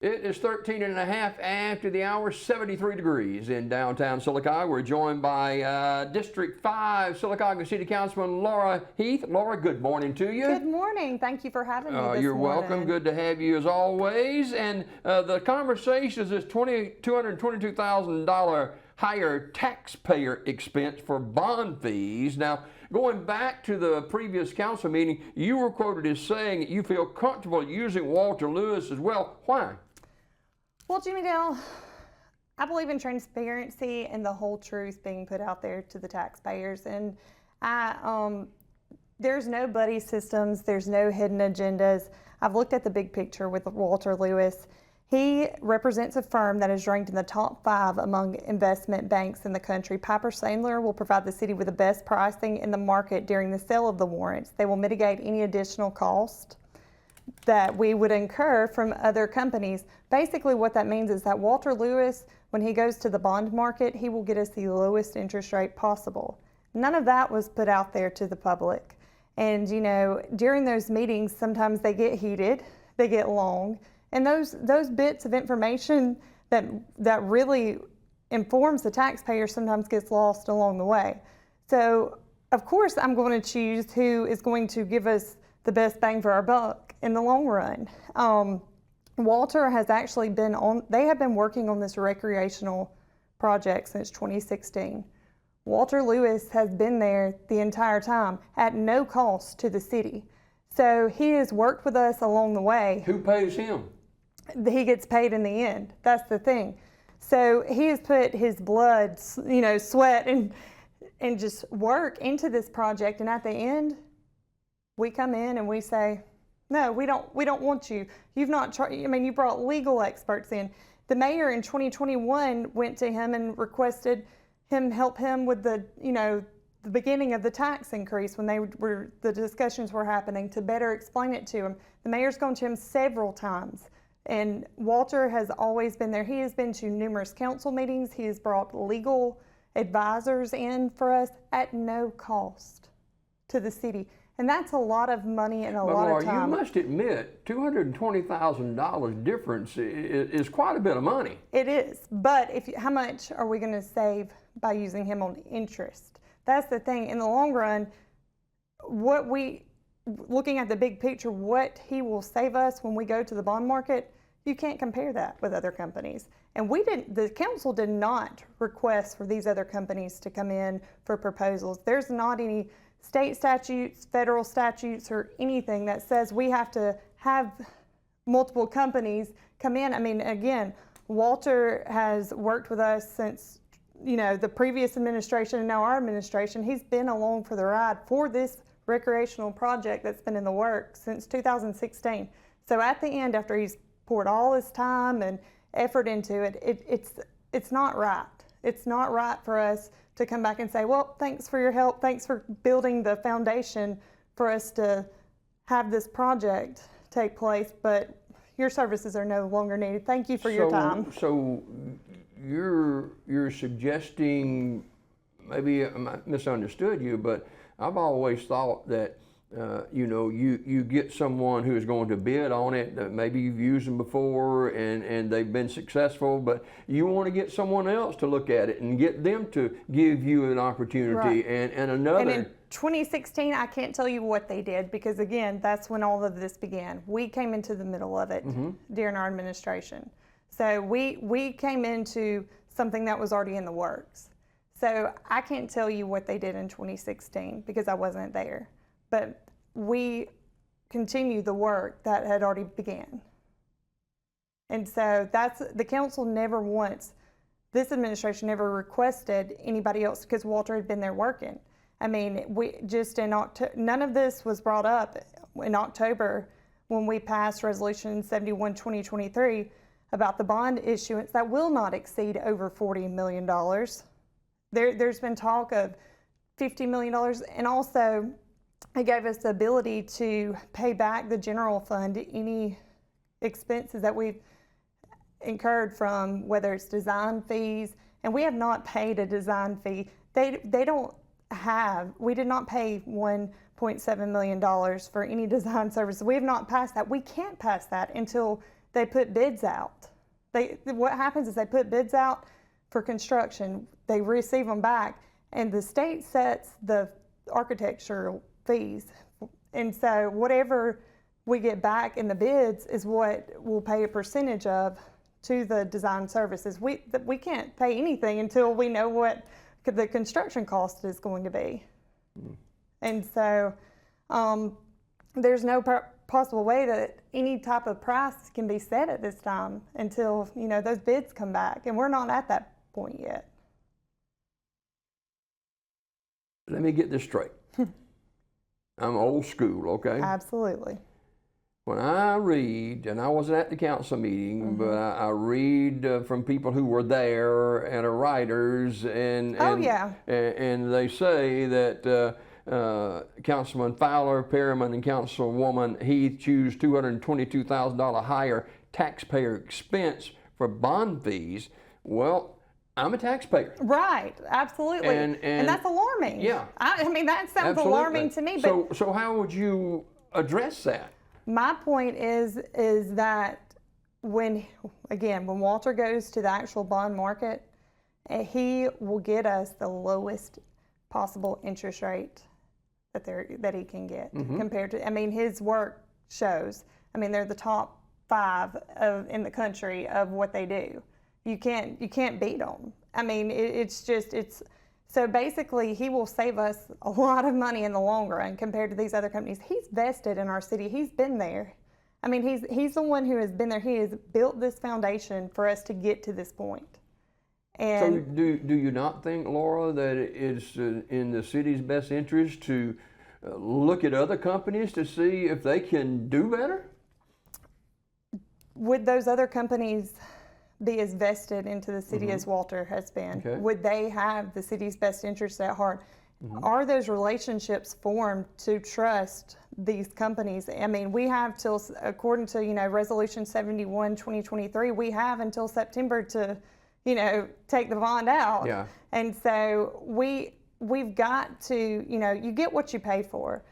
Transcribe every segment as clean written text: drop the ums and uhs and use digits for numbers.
It is 13 and a half after the hour, 73 degrees in downtown Sylacauga. We're joined by District 5 Sylacauga City Councilwoman Laura Heath. Laura, good morning to you. Good morning. Thank you for having me this You're morning. welcome. Good to have you as always. And the conversation is this $222,000 higher taxpayer expense for bond fees. Now, going back to the previous council meeting, you were quoted as saying that you feel comfortable using Walter Lewis as well. Why? Well, Jimmy Dale, I believe in transparency and the whole truth being put out there to the taxpayers. And there's no buddy systems, there's no hidden agendas. I've looked at the big picture with Walter Lewis. He represents a firm that is ranked in the top 5 among investment banks in the country. Piper Sandler will provide the city with the best pricing in the market during the sale of the warrants. They will mitigate any additional cost that we would incur from other companies. Basically what that means is that Walter Lewis, when he goes to the bond market, he will get us the lowest interest rate possible. None of that was put out there to the public. And you know, during those meetings, sometimes they get heated, they get long, and those bits of information that really informs the taxpayer sometimes gets lost along the way. So of course I'm going to choose who is going to give us the best bang for our buck in the long run. Walter has actually they have been working on this recreational project since 2016. Walter Lewis has been there the entire time at no cost to the city. So he has worked with us along the way. Who pays him? He gets paid in the end. That's the thing. So he has put his blood, you know, sweat and just work into this project. And at the end, we come in and we say, no, we don't want you. You've not, you brought legal experts in. The mayor in 2021 went to him and requested him help him with the beginning of the tax increase when the discussions were happening to better explain it to him. The mayor's gone to him several times. And Walter has always been there. He has been to numerous council meetings. He has brought legal advisors in for us at no cost to the city. And that's a lot of money and a lot of time. You must admit, $220,000 difference is quite a bit of money. It is, but how much are we going to save by using him on interest? That's the thing. In the long run, looking at the big picture, what he will save us when we go to the bond market, you can't compare that with other companies. And the council did not request for these other companies to come in for proposals. There's not any state statutes, federal statutes, or anything that says we have to have multiple companies come in. I mean, again, Walter has worked with us since, the previous administration and now our administration. He's been along for the ride for this recreational project that's been in the works since 2016. So at the end, after he's poured all his time and effort into it, it's not right. It's not right for us to come back and say, well, thanks for your help. Thanks for building the foundation for us to have this project take place, but your services are no longer needed. Thank you for your time. So you're suggesting, maybe I misunderstood you, but I've always thought that you get someone who is going to bid on it. Maybe you've used them before and they've been successful, but you want to get someone else to look at it and get them to give you an opportunity. Right. And another. And in 2016, I can't tell you what they did because, again, that's when all of this began. We came into the middle of it during our administration. So we came into something that was already in the works. So I can't tell you what they did in 2016 because I wasn't there. But we continue the work that had already began. And so the council never once, this administration never requested anybody else because Walter had been there working. I mean, none of this was brought up in October when we passed Resolution 71-2023 about the bond issuance that will not exceed over $40 million. There's been talk of $50 million, and also it gave us the ability to pay back the general fund any expenses that we've incurred from whether it's design fees, and we have not paid a design fee. We did not pay one $0.7 million for any design services. We have not passed that. We can't pass that until they put bids out. What happens is they put bids out for construction, they receive them back, and the state sets the architectural fees. And so whatever we get back in the bids is what we'll pay a percentage of to the design services. We can't pay anything until we know what the construction cost is going to be. And so there's no possible way that any type of price can be set at this time until, you know, those bids come back, and we're not at that point yet. Let me get this straight. I'm old school, okay? Absolutely. When I read, and I wasn't at the council meeting, but I read from people who were there and are writers, and and they say that Councilman Fowler, Perriman, and Councilwoman Heath choose $222,000 higher taxpayer expense for bond fees. Well, I'm a taxpayer. Right, absolutely. And that's alarming. Yeah. I mean, that sounds Absolutely. alarming to me. But so how would you address that? my point is that when Walter goes to the actual bond market, he will get us the lowest possible interest rate that he can get compared to. I mean, his work shows. I mean, they're the top 5 in the country of what they do. You can't beat them. I mean, so basically he will save us a lot of money in the long run compared to these other companies. He's vested in our city. He's been there. I mean, he's the one who has been there. He has built this foundation for us to get to this point. And so do you not think, Laura, that it's in the city's best interest to look at other companies to see if they can do better? Would those other companies be as vested into the city as Walter has been? Okay. Would they have the city's best interests at heart? Are those relationships formed to trust these companies? I mean, we have till, according to, Resolution 71, 2023, we have until September to, take the bond out. Yeah. And so we've got to, you get what you pay for.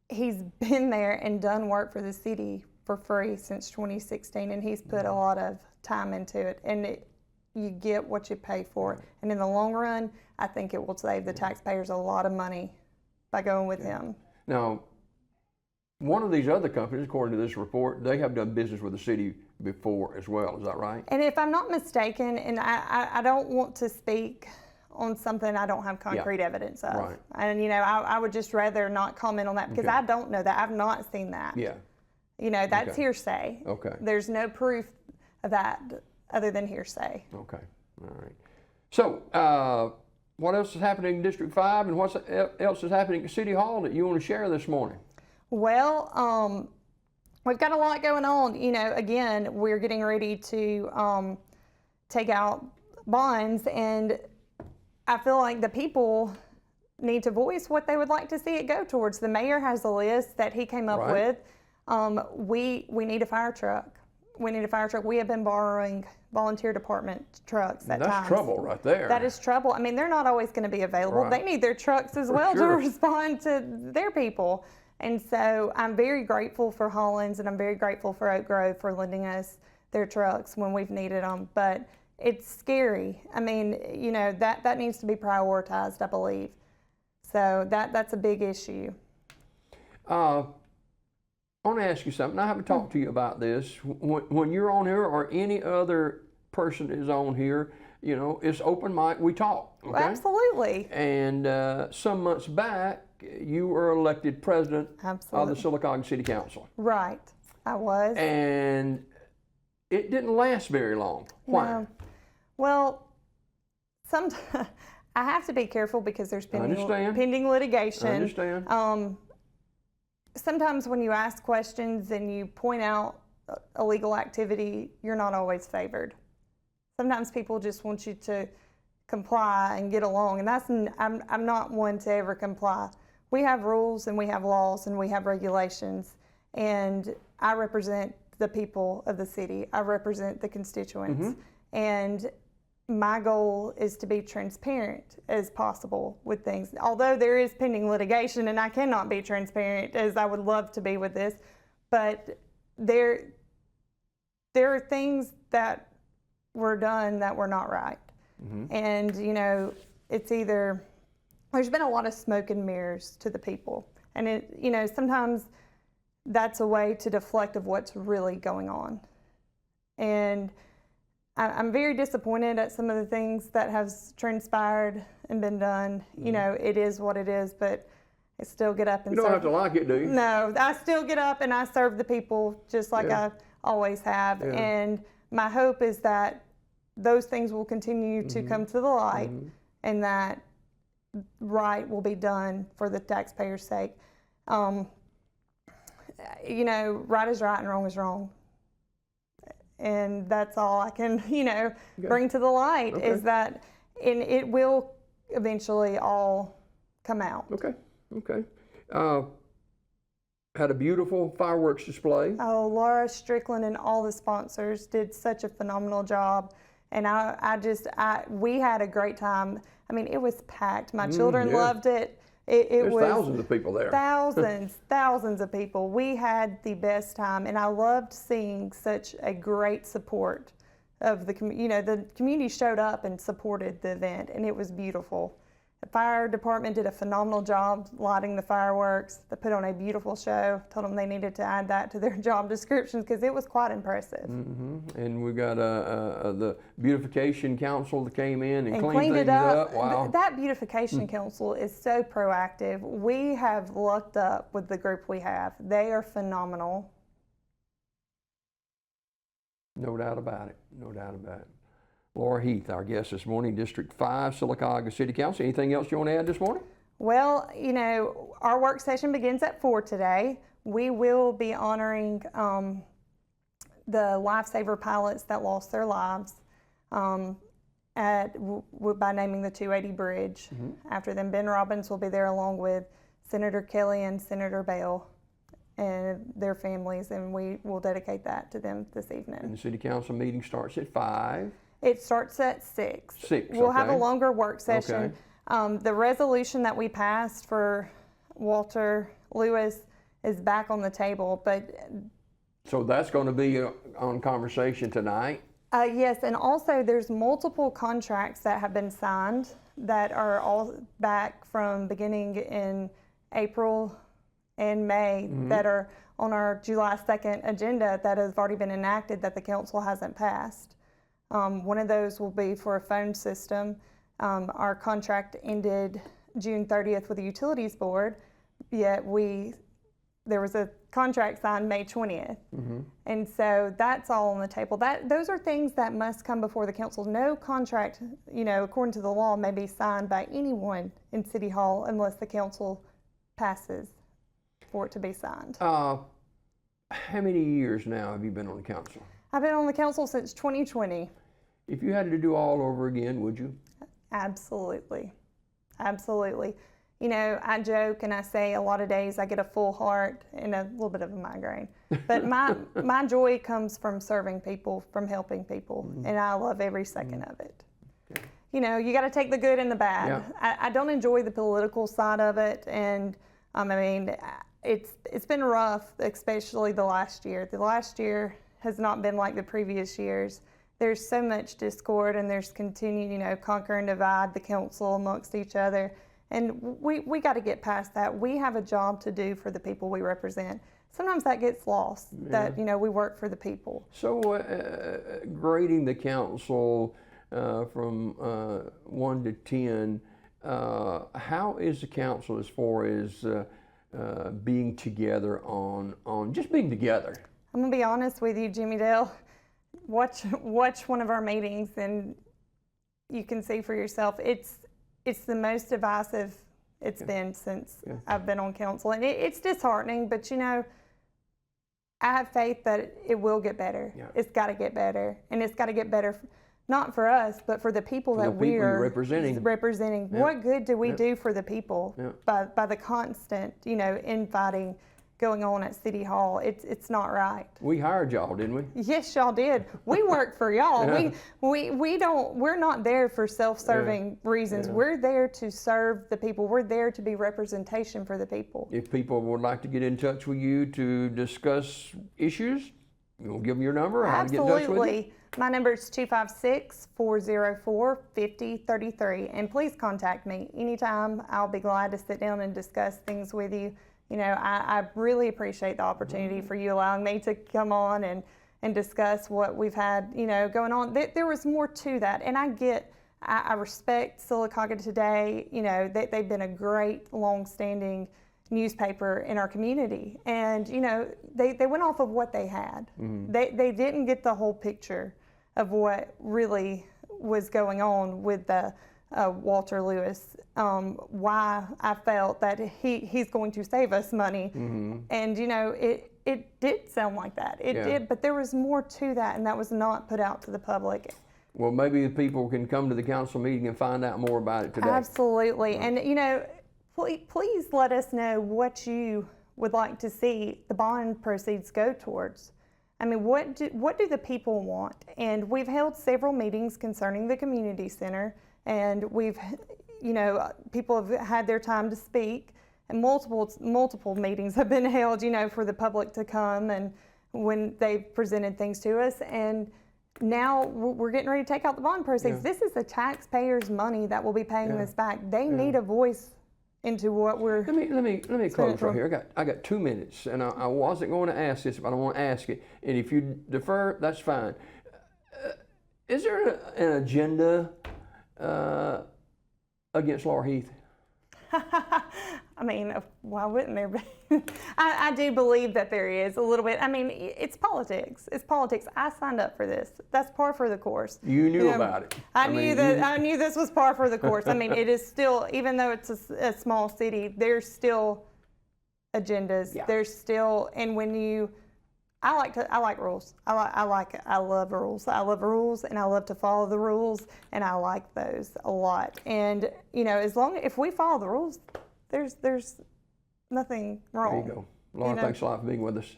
He's been there and done work for the city for free since 2016, and he's put a lot of time into it, and you get what you pay for. And in the long run, I think it will save the taxpayers a lot of money by going with him. Now, one of these other companies, according to this report, they have done business with the city before as well. Is that right? And if I'm not mistaken, and I don't want to speak on something I don't have concrete evidence of. Right. And, I would just rather not comment on that because I don't know that. I've not seen that. Yeah. That's hearsay. Okay. There's no proof of that other than hearsay. Okay. All right. So, what else is happening in District 5, and what else is happening at City Hall that you want to share this morning? Well, we've got a lot going on. Again, we're getting ready to take out bonds, and I feel like the people need to voice what they would like to see it go towards. The mayor has a list that he came up with. We need a fire truck. We need a fire truck. We have been borrowing volunteer department trucks at times. That's trouble right there. That is trouble. I mean, they're not always going to be available. Right. They need their trucks as well to respond to their people. And so I'm very grateful for Hollins, and I'm very grateful for Oak Grove for lending us their trucks when we've needed them. But it's scary. I mean, that needs to be prioritized, I believe. So that's a big issue. I want to ask you something. I haven't talked to you about this. When you're on here, or any other person is on here, it's open mic. We talk. Okay? Well, absolutely. And some months back, you were elected president of the Sylacauga City Council. Right, I was. And it didn't last very long. Why? No. Well, sometimes I have to be careful because there's pending litigation. I understand. Sometimes when you ask questions and you point out illegal activity, you're not always favored. Sometimes people just want you to comply and get along, and I'm not one to ever comply. We have rules and we have laws and we have regulations, and I represent the people of the city. I represent the constituents, and my goal is to be transparent as possible with things. Although there is pending litigation and I cannot be transparent as I would love to be with this, but there are things that were done that were not right. And, you know, it's either, there's been a lot of smoke and mirrors to the people. And it, you know, sometimes that's a way to deflect of what's really going on. And I'm very disappointed at some of the things that have transpired and been done. You know, it is what it is, but I still get up and You don't have to like it, do you? No, I still get up and I serve the people just like I always have. And my hope is that those things will continue to come to the light and that right will be done for the taxpayers' sake. You know, right is right and wrong is wrong. And that's all I can, you know, bring to the light is that, and it will eventually all come out. Okay. Had a beautiful fireworks display. Oh, Laura Strickland and all the sponsors did such a phenomenal job. And we had a great time. I mean, it was packed. My children loved it. It was thousands of people there. Thousands of people. We had the best time, and I loved seeing such a great support of the community. You know, the community showed up and supported the event, and it was beautiful. The fire department did a phenomenal job lighting the fireworks. They put on a beautiful show. Told them they needed to add that to their job descriptions because it was quite impressive. And we got the beautification council that came in and cleaned things it up. Wow. That beautification council is so proactive. We have lucked up with the group we have. They are phenomenal. No doubt about it. Laura Heath, our guest this morning, District 5, Sylacauga City Council. Anything else you want to add this morning? Well, you know, our work session begins at 4 today. We will be honoring the lifesaver pilots that lost their lives by naming the 280 Bridge. After them, Ben Robbins will be there along with Senator Kelly and Senator Bell and their families, and we will dedicate that to them this evening. And the City Council meeting starts at 5. It starts at 6. We'll have a longer work session. The resolution that we passed for Walter Lewis is back on the table, but so that's going to be on conversation tonight. Yes, and also there's multiple contracts that have been signed that are all back from beginning in April and May that are on our July 2nd agenda that have already been enacted that the council hasn't passed. One of those will be for a phone system. Our contract ended June 30th with the Utilities Board, yet there was a contract signed May 20th. And so that's all on the table. Those are things that must come before the council. No contract, you know, according to the law, may be signed by anyone in City Hall unless the council passes for it to be signed. How many years now have you been on the council? I've been on the council since 2020. If you had to do all over again, would you? Absolutely. You know, I joke and I say a lot of days I get a full heart and a little bit of a migraine. But my joy comes from serving people, from helping people, and I love every second of it. Okay. You know, you got to take the good and the bad. Yeah. I don't enjoy the political side of it, and I mean, it's been rough, especially the last year. The last year has not been like the previous years. There's so much discord, and there's continued, you know, conquer and divide the council amongst each other. And we got to get past that. We have a job to do for the people we represent. Sometimes that gets lost, that, you know, we work for the people. So grading the council from 1 to 10, how is the council as far as being together on just being together? I'm gonna be honest with you, Jimmy Dale. Watch one of our meetings, and you can see for yourself. It's the most divisive it's been since I've been on council, and it's disheartening. But you know, I have faith that it will get better. Yeah. It's got to get better, and it's got to get better, not for us, but for the people that we are representing. Yeah. What good do we do for the people by the constant, you know, infighting going on at City Hall. It's not right. We hired y'all, didn't we? Yes, y'all did. We work for y'all. We're not there for self-serving reasons. Yeah. We're there to serve the people. We're there to be representation for the people. If people would like to get in touch with you to discuss issues, you'll give them your number. How to get in touch with you? Absolutely. My number is 256-404-5033. And please contact me anytime. I'll be glad to sit down and discuss things with you. You know, I really appreciate the opportunity for you allowing me to come on and discuss what we've had, you know, going on. There was more to that. And I respect Sylacauga Today. You know, they've been a great, long-standing newspaper in our community. And, you know, they went off of what they had. They didn't get the whole picture of what really was going on with the Walter Lewis, why I felt that he's going to save us money. And, you know, it did sound like that. It did, but there was more to that, and that was not put out to the public. Well, maybe the people can come to the council meeting and find out more about it today. Absolutely. And, you know, please let us know what you would like to see the bond proceeds go towards. I mean, what do the people want? And we've held several meetings concerning the community center, and we've, you know, people have had their time to speak, and multiple meetings have been held, you know, for the public to come and when they've presented things to us. And now we're getting ready to take out the bond proceeds. This is the taxpayers' money that will be paying this back. They need a voice into what we're. Let me close right here. I got 2 minutes, and I wasn't going to ask this, but I want to ask it. And if you defer, that's fine. Is there an agenda against Laura Heath? I mean, why wouldn't there be? I do believe that there is a little bit. I mean, it's politics. It's politics. I signed up for this. That's par for the course. You knew about it. I knew this was par for the course. I mean, it is still, even though it's a small city, there's still agendas. There's still, and when you, I like rules. I love rules. I love rules, and I love to follow the rules, and I like those a lot. And you know, if we follow the rules, there's nothing wrong. There you go. Laura, thanks a lot for being with us.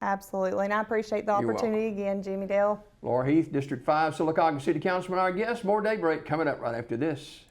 Absolutely, and I appreciate the opportunity again, Jimmy Dale. Laura Heath, District 5, Sylacauga City Councilman, our guest. More Daybreak coming up right after this.